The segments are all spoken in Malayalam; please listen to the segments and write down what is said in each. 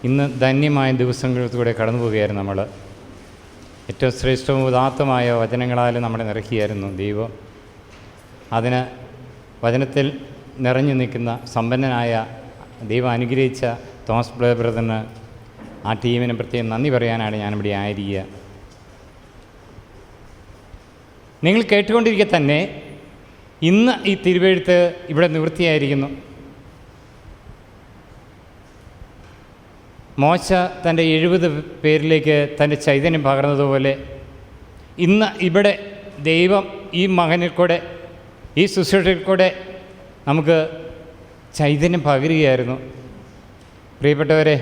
ഇന്ന് ധന്യമായ ദിവസങ്ങളിലൂടെ കടന്നു പോവുകയായിരുന്നു നമ്മൾ. ഏറ്റവും ശ്രേഷ്ഠവും ഉദാത്തമായ വചനങ്ങളാൽ നമ്മളെ നിറയ്ക്കുകയായിരുന്നു ദൈവം. അതിന് വചനത്തിൽ നിറഞ്ഞു നിൽക്കുന്ന സമ്പന്നനായ ദൈവം അനുഗ്രഹിച്ച തോമസ് ബ്രദറിന്, ആ ടീമിന് പ്രത്യേകം നന്ദി പറയാനാണ് ഞാനിവിടെ ആയിരിക്കുക. നിങ്ങൾ കേട്ടുകൊണ്ടിരിക്കെ തന്നെ ഇന്ന് ഈ തിരുവെഴുത്ത് ഇവിടെ നിവൃത്തിയായിരിക്കുന്നു. മോശ തൻ്റെ 70 പേരിലേക്ക് തൻ്റെ ചൈതന്യം പകർന്നതുപോലെ ഇന്ന് ഇവിടെ ദൈവം ഈ മകനിൽ കൂടെ, ഈ ശുശ്രൂഷയിൽ കൂടെ നമുക്ക് ചൈതന്യം പകരുകയായിരുന്നു. പ്രിയപ്പെട്ടവരെ,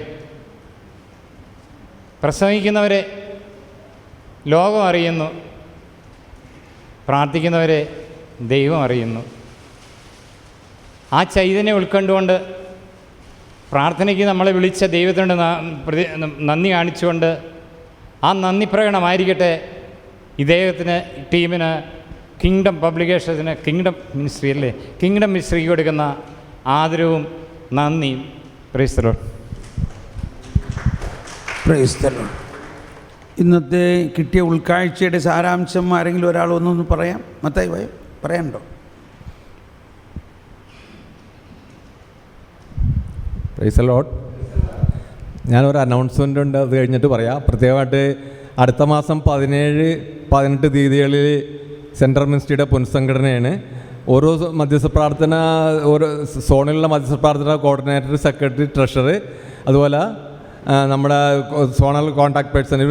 പ്രസംഗിക്കുന്നവരെ ലോകം അറിയുന്നു, പ്രാർത്ഥിക്കുന്നവരെ ദൈവം അറിയുന്നു. ആ ചൈതന്യം ഉൾക്കൊണ്ടുകൊണ്ട് പ്രാർത്ഥനയ്ക്ക് നമ്മളെ വിളിച്ച ദൈവത്തിനോട് നന്ദി കാണിച്ചുകൊണ്ട് ആ നന്ദി പ്രകടനമായിരിക്കട്ടെ ഇദ്ദേഹത്തിന്, ടീമിന്, കിങ്ഡം പബ്ലിക്കേഷൻസിന്, കിങ്ഡം മിനിസ്ട്രിക്ക് കൊടുക്കുന്ന ആദരവും നന്ദിയും. Praise the Lord. Praise the Lord. ഇന്നത്തെ കിട്ടിയ ഉൾക്കാഴ്ചയുടെ സാരാംശം ആരെങ്കിലും ഒരാൾ ഒന്നൊന്ന് പറയാം? മത്തായി പറയാനുണ്ടോ? Praise the Lord. ഞാനൊരു അനൗൺസ്മെൻ്റ് ഉണ്ട്, അത് കഴിഞ്ഞിട്ട് പറയാം. പ്രത്യേകമായിട്ട് അടുത്ത മാസം 17, 18 തീയതികളിൽ സെൻട്രൽ മിനിസ്ട്രിയുടെ പുനഃസംഘടനയാണ്. ഓരോ മധ്യസ്ഥ പ്രാർത്ഥന, ഓരോ സോണിലുള്ള മധ്യസ്ഥ പ്രാർത്ഥന കോർഡിനേറ്റർ, സെക്രട്ടറി, ട്രഷറർ, അതുപോലെ നമ്മുടെ സോണൽ കോൺടാക്ട് പേഴ്സൺ